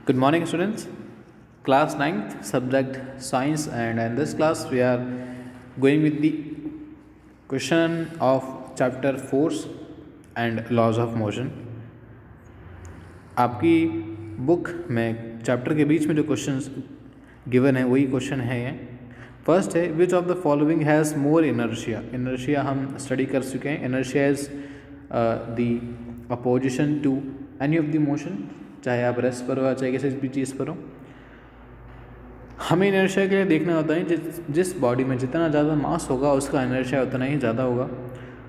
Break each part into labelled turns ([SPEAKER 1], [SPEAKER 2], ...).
[SPEAKER 1] Good morning, students. Class 9th, subject science, and in this class, we are going with the question of chapter force and laws of motion. आपकी book में chapter के बीच में जो questions given है वही question है ये. First है which of the following has more inertia. Inertia हम स्टडी कर चुके हैं. Inertia is the opposition to any of the motion, चाहे आप रेस्ट पर हो या चाहे किसी भी चीज़ पर हो. हमें इनर्शिया के लिए देखना होता है जिस बॉडी में जितना ज़्यादा मास होगा उसका इनर्शिया उतना ही ज़्यादा होगा.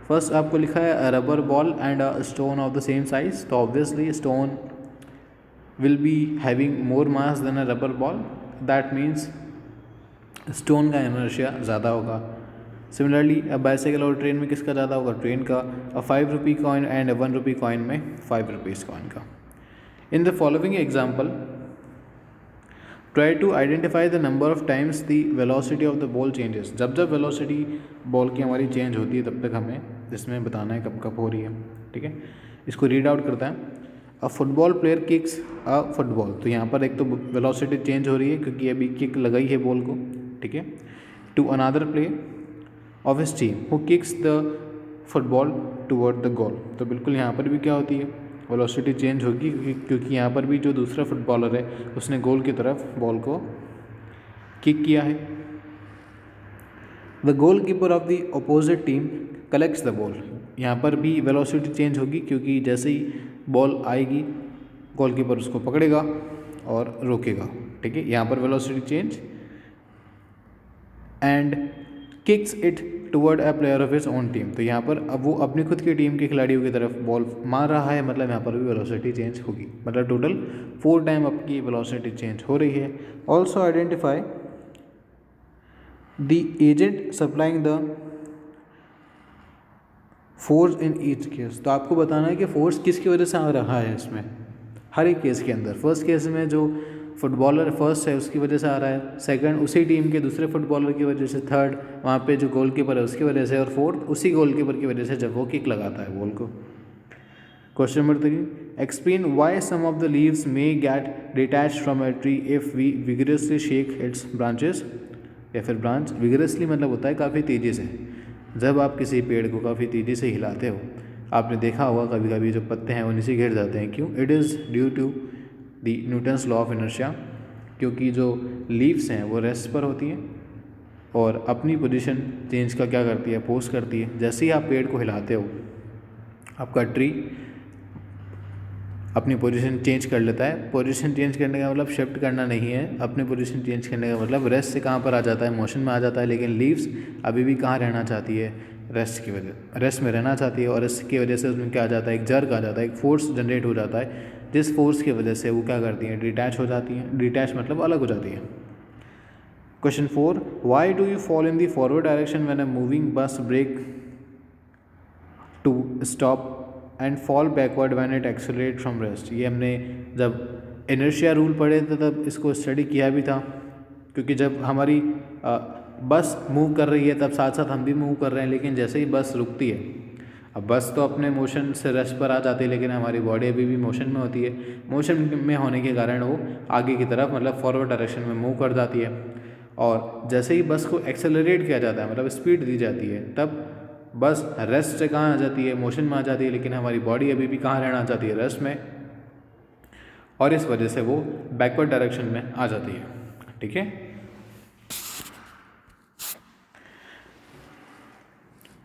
[SPEAKER 1] फर्स्ट आपको लिखा है rubber ball and a stone of the same size. तो obviously stone will be having more mass than a rubber ball. That means stone का इनर्शिया ज़्यादा होगा. सिमिलरली बाइसाइकिल और ट्रेन में किसका ज़्यादा होगा? ट्रेन का. 5 rupee coin and 1 rupee coin में 5 रुपीज़ कॉइन का. In the following example try to identify the number of times the velocity of the ball changes. जब जब वेलोसिटी बॉल की हमारी चेंज होती है तब तक हमें इसमें बताना है कब कब हो रही है. ठीक है, इसको रीड आउट करता है. अ फुटबॉल प्लेयर किक्स अ फुटबॉल. तो यहाँ पर एक तो वेलोसिटी चेंज हो रही है क्योंकि अभी किक लगाई है बॉल को. ठीक है, to another play of his team who kicks the football toward the goal. तो बिल्कुल यहाँ पर भी क्या होती है, वेलोसिटी चेंज होगी क्योंकि यहाँ पर भी जो दूसरा फुटबॉलर है उसने गोल की तरफ बॉल को किक किया है. The goal keeper of the opposite team collects the ball. यहाँ पर भी वेलोसिटी चेंज होगी क्योंकि जैसे ही बॉल आएगी गोलकीपर उसको पकड़ेगा और रोकेगा. ठीक है, यहाँ पर velocity change. And kicks it toward a player of his own team. तो यहाँ पर अब वो अपनी खुद की टीम के खिलाड़ियों की तरफ बॉल मार रहा है, मतलब यहाँ पर भी वेलोसिटी चेंज होगी. मतलब टोटल 4 टाइम आपकी वेलोसिटी चेंज हो रही है. Also identify the agent supplying the force in each case. तो आपको बताना है कि फोर्स किसकी वजह से आ रहा है इसमें हर एक केस के अंदर. फर्स्ट केस में जो फुटबॉलर फर्स्ट है उसकी वजह से आ रहा है, सेकंड उसी टीम के दूसरे फुटबॉलर की वजह से, थर्ड वहाँ पे जो गोलकीपर है उसकी वजह से, और फोर्थ उसी गोलकीपर की वजह से जब वो किक लगाता है बॉल को. Question number 3, explain why some of the leaves may get detach from a tree if we vigorously shake its branches. या फिर ब्रांच विगरसली मतलब होता है काफ़ी तेज़ी से. जब आप किसी पेड़ को काफ़ी तेज़ी से हिलाते हो, आपने देखा होगा कभी कभी जो पत्ते हैं वो नीचे गिर जाते हैं. क्यों? It is due to the Newton's law of inertia. क्योंकि जो लीव्स हैं वो रेस्ट पर होती हैं और अपनी पोजीशन चेंज का क्या करती है, पोज करती है. जैसे ही आप पेड़ को हिलाते हो आपका ट्री अपनी पोजीशन चेंज कर लेता है. पोजीशन चेंज करने का मतलब शिफ्ट करना नहीं है, अपनी पोजीशन चेंज करने का मतलब रेस्ट से कहाँ पर आ जाता है, मोशन में आ जाता है. लेकिन लीव्स अभी भी कहाँ रहना चाहती है, रेस्ट की वजह, रेस्ट में रहना चाहती है. और इसकी वजह से उसमें क्या आ जाता है, एक जर्क आ जाता है, एक फोर्स जनरेट हो जाता है, जिस फोर्स की वजह से वो क्या करती हैं, डिटैच हो जाती हैं. डिटैच मतलब अलग हो जाती है. Question 4, why do you fall in the forward direction when a moving bus brake to stop and fall backward when it accelerate from rest. ये हमने जब इनर्शिया रूल पढ़े थे तब इसको स्टडी किया भी था. क्योंकि जब हमारी बस मूव कर रही है तब साथ साथ हम भी मूव कर रहे हैं. लेकिन जैसे ही बस रुकती है, अब बस तो अपने मोशन से रेस्ट पर आ जाती है लेकिन हमारी बॉडी अभी भी मोशन में होती है. मोशन में होने के कारण वो आगे की तरफ मतलब फॉरवर्ड डायरेक्शन में मूव कर जाती है. और जैसे ही बस को एक्सेलरेट किया जाता है मतलब स्पीड दी जाती है, तब बस रेस्ट से कहाँ आ जाती है, मोशन में आ जाती है. लेकिन हमारी बॉडी अभी भी कहाँ रहना चाहती है, रेस्ट में. और इस वजह से वो बैकवर्ड डायरेक्शन में आ जाती है. ठीक है.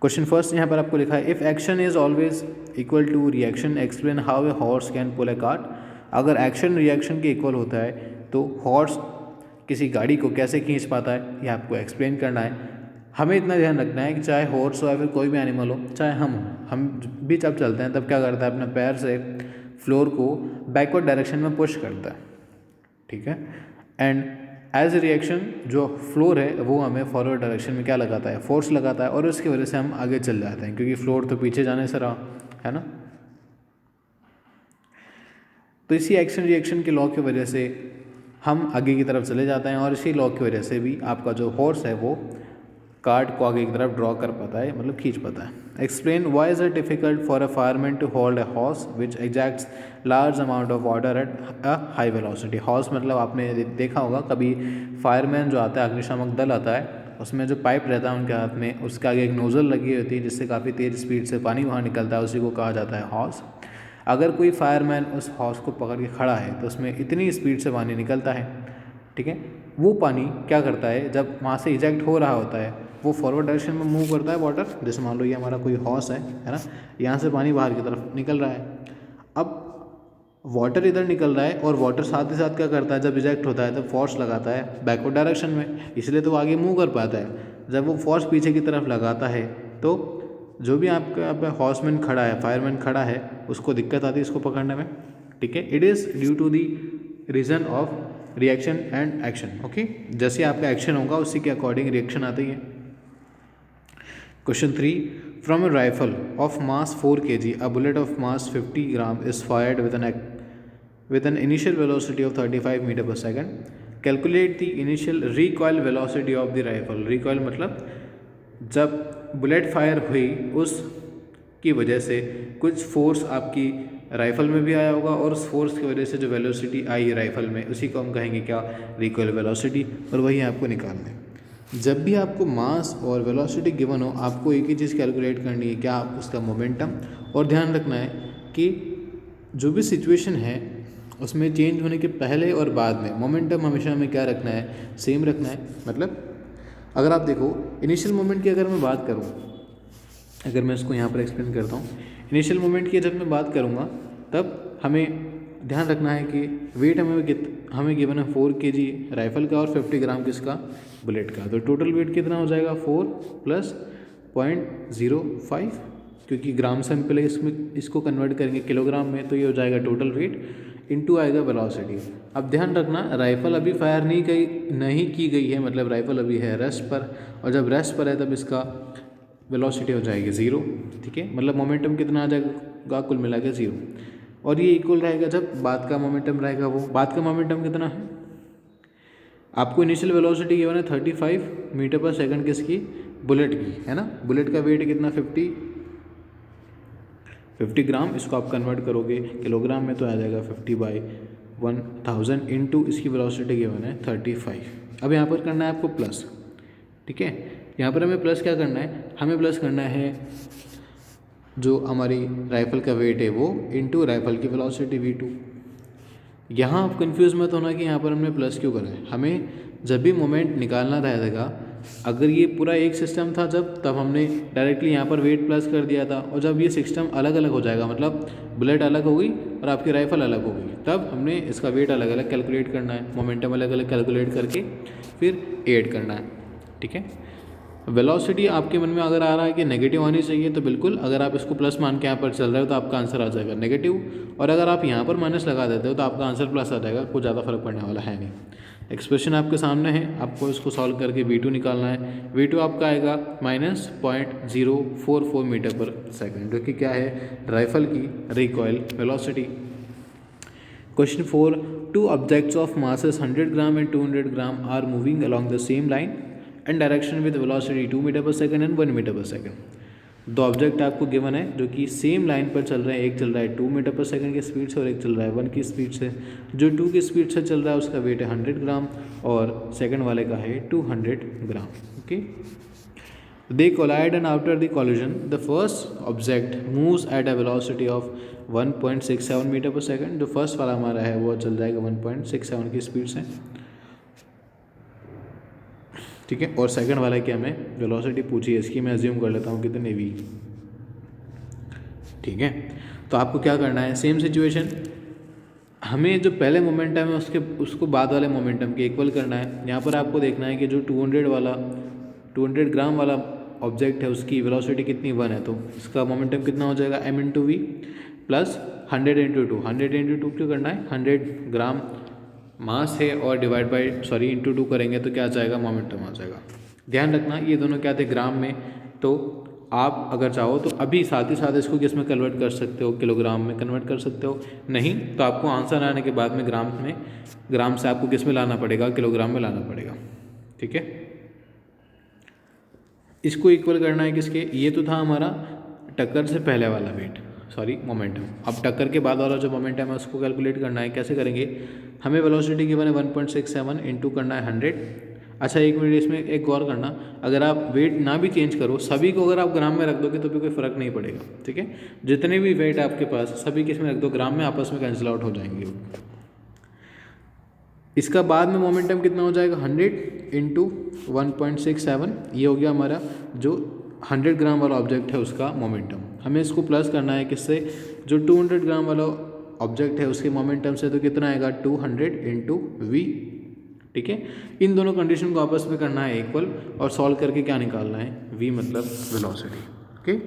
[SPEAKER 1] क्वेश्चन फर्स्ट यहाँ पर आपको लिखा है, if action is always equal to reaction explain how a horse can pull a cart. अगर एक्शन रिएक्शन के इक्वल होता है तो हॉर्स किसी गाड़ी को कैसे खींच पाता है, यह आपको एक्सप्लेन करना है. हमें इतना ध्यान रखना है कि चाहे हॉर्स हो या फिर कोई भी एनिमल हो, चाहे हम भी जब चलते हैं तब क्या करता है, अपने पैर से फ्लोर को बैकवर्ड डायरेक्शन में पुश करता है. ठीक है. एंड एज ए रिएक्शन जो फ्लोर है वो हमें फॉरवर्ड डायरेक्शन में क्या लगाता है, फोर्स लगाता है. और उसकी वजह से हम आगे चल जाते हैं क्योंकि फ्लोर तो पीछे जाने से रहा है ना. तो इसी एक्शन रिएक्शन के लॉ की वजह से हम आगे की तरफ चले जाते हैं. और इसी लॉ की वजह से भी आपका जो हॉर्स है वो कार्ट को आगे की तरफ ड्रॉ कर पाता है, मतलब खींच पाता है. Explain why is it difficult for a fireman to hold a horse which exacts large amount of water at a high velocity. Horse मतलब आपने देखा होगा कभी, फायरमैन जो आता है, अग्निशामक दल आता है, उसमें जो पाइप रहता है उनके हाथ में, उसके आगे एक नोज़ल लगी होती है जिससे काफ़ी तेज़ स्पीड से पानी वहाँ निकलता है, उसी को कहा जाता है हॉर्स। अगर कोई फायरमैन उस हॉर्स को पकड़ के खड़ा है तो उसमें इतनी स्पीड से पानी निकलता है, ठीक है। वो पानी क्या करता है, जब वहाँ से इजेक्ट हो रहा होता है वो फॉरवर्ड डायरेक्शन में मूव करता है वाटर। जैसे मान लो ये हमारा कोई हॉर्स है ना, यहाँ से पानी बाहर की तरफ निकल रहा है। अब वाटर इधर निकल रहा है और वाटर साथ ही साथ क्या करता है, जब इजेक्ट होता है तो फोर्स लगाता है बैकवर्ड डायरेक्शन में, इसलिए तो वो आगे मूव कर पाता है। जब वो फोर्स पीछे की तरफ लगाता है तो जो भी आपका यहाँ पे हॉर्समैन खड़ा है, फायरमैन खड़ा है, उसको दिक्कत आती है इसको पकड़ने में, ठीक है। It is due to the reason of reaction and action, okay. जैसे आपका एक्शन होगा उसी के अकॉर्डिंग रिएक्शन आती है। Question 3. From a rifle of mass 4 kg, a bullet of mass 50 gram is fired with an initial velocity of 35 meter per second. Calculate the initial recoil velocity of the rifle. Recoil मतलब जब bullet fire हुई उसकी वजह से कुछ force आपकी rifle में भी आया होगा और उस फोर्स की वजह से जो वेलोसिटी आई राइफल में, उसी को हम कहेंगे क्या, रिकॉइल वेलोसिटी। और वही आपको निकालना है। जब भी आपको मास और वेलोसिटी गिवन हो, आपको एक ही चीज़ कैलकुलेट करनी है, क्या, आप उसका मोमेंटम। और ध्यान रखना है कि जो भी सिचुएशन है उसमें चेंज होने के पहले और बाद में मोमेंटम हमेशा हमें क्या रखना है, सेम रखना है। मतलब अगर आप देखो इनिशियल मोमेंट की अगर मैं बात करूँ, अगर मैं इसको यहाँ पर एक्सप्लेन करता हूँ, इनिशियल मोमेंट की जब मैं बात करूँगा तब हमें ध्यान रखना है कि वेट हमें गिवन है 4 kg राइफल का और 50 ग्राम किसका, बुलेट का। तो टोटल वेट कितना हो जाएगा, 4 प्लस 0.05, क्योंकि ग्राम से हम पहले इसको कन्वर्ट करेंगे किलोग्राम में, तो ये हो जाएगा टोटल वेट इनटू आएगा वेलोसिटी। अब ध्यान रखना राइफल अभी फायर नहीं की गई है, मतलब राइफल अभी है रेस्ट पर, और जब रेस्ट पर है तब इसका वेलोसिटी हो जाएगी 0, ठीक है। मतलब मोमेंटम कितना आ जाएगा कुल मिला के 0। और ये इक्वल रहेगा जब बाद का मोमेंटम रहेगा, वो बाद का मोमेंटम कितना है, आपको इनिशियल वेलोसिटी गिवन है 35 मीटर पर सेकंड किसकी, बुलेट की, है ना। बुलेट का वेट कितना 50 ग्राम, इसको आप कन्वर्ट करोगे किलोग्राम में तो आ जाएगा 50/1000 इंटू इसकी वेलोसिटी गिवन है 35। अब यहाँ पर करना है आपको प्लस, ठीक है। यहाँ पर हमें प्लस क्या करना है, हमें प्लस करना है जो हमारी राइफल का वेट है वो इंटू राइफल की वेलोसिटी v2। यहाँ आप कंफ्यूज मत होना कि यहाँ पर हमने प्लस क्यों करा है। हमें जब भी मोमेंट निकालना रहेगा, अगर ये पूरा एक सिस्टम था तब हमने डायरेक्टली यहाँ पर वेट प्लस कर दिया था, और जब ये सिस्टम अलग अलग हो जाएगा, मतलब बुलेट अलग हो गई और आपकी राइफल अलग हो गई, तब हमने इसका वेट अलग अलग कैलकुलेट करना है, मोमेंटम अलग अलग कैलकुलेट करके फिर ऐड करना है, ठीक है। वेलोसिटी आपके मन में अगर आ रहा है कि नेगेटिव आनी चाहिए तो बिल्कुल, अगर आप इसको प्लस मान के यहाँ पर चल रहे हो तो आपका आंसर आ जाएगा नेगेटिव, और अगर आप यहाँ पर माइनस लगा देते हो तो आपका आंसर प्लस आ जाएगा, कुछ ज़्यादा फर्क पड़ने वाला है नहीं। एक्सप्रेशन आपके सामने है, आपको इसको सॉल्व करके v2 निकालना है। v2 आपका आएगा -0.044 मीटर पर सेकेंड, जो कि क्या है, राइफल की recoil velocity. Question 4. 2 objects of masses 100 gram and 200 gram are moving along the same line and direction with velocity 2 metre पर सेकेंड एंड 1 मीटर पर सेकेंड। दो ऑब्जेक्ट आपको गिवन है जो कि सेम लाइन पर चल रहे हैं, एक चल रहा है 2 मीटर पर सेकेंड की स्पीड से और एक चल रहा है 1 की स्पीड से। जो 2 की स्पीड से चल रहा है उसका वेट है 100 ग्राम और सेकेंड वाले का है 200 ग्राम, okay. They collide and after the collision, the first object moves at a velocity of 1.67 metre पर सेकेंड। जो फर्स्ट वाला हमारा है वो चल जाएगा 1.67 की स्पीड से, ठीक है। और सेकंड वाला की हमें वेलोसिटी पूछी है, इसकी मैं अज्यूम कर लेता हूँ कितने v, ठीक है। तो आपको क्या करना है, सेम सिचुएशन, हमें जो पहले मोमेंटम है उसको बाद वाले मोमेंटम के इक्वल करना है। यहाँ पर आपको देखना है कि जो 200 ग्राम वाला ऑब्जेक्ट है उसकी वेलोसिटी कितनी 1 है, तो इसका मोमेंटम कितना हो जाएगा m/v प्लस 100 × 2। 100 × 2 क्यों करना है, 100 ग्राम मास है और इंटू 2 करेंगे तो क्या आ जाएगा, मोमेंटम आ जाएगा। ध्यान रखना ये दोनों क्या थे, ग्राम में, तो आप अगर चाहो तो अभी साथ ही साथ इसको किस में कन्वर्ट कर सकते हो, किलोग्राम में कन्वर्ट कर सकते हो। नहीं तो आपको आंसर आने के बाद में ग्राम से आपको किस में लाना पड़ेगा, किलोग्राम में लाना पड़ेगा, ठीक है। इसको इक्वल करना है किसके, ये तो था हमारा टक्कर से पहले वाला वेट, सॉरी मोमेंटम। अब टक्कर के बाद वाला जो मोमेंटम है उसको कैलकुलेट करना है। कैसे करेंगे, हमें वेलोसिटी गिवन है 1.67 इंटू करना है 100। अच्छा एक मिनट, इसमें एक गौर करना, अगर आप वेट ना भी चेंज करो, सभी को अगर आप ग्राम में रख दोगे तो भी कोई फ़र्क नहीं पड़ेगा, ठीक है। जितने भी वेट आपके पास सभी किस में रख दो, ग्राम में, आपस में कैंसिल आउट हो जाएंगे। इसका बाद में मोमेंटम कितना हो जाएगा, 100 इंटू 1.67, ये हो गया हमारा जो 100 ग्राम वाला ऑब्जेक्ट है उसका मोमेंटम। हमें इसको प्लस करना है किससे, जो 200 ग्राम वाला ऑब्जेक्ट है उसके मोमेंटम से, तो कितना आएगा 200 इंटू वी, ठीक है। इन दोनों कंडीशन को आपस में करना है इक्वल और सॉल्व करके क्या निकालना है, वी मतलब वेलोसिटी, ओके।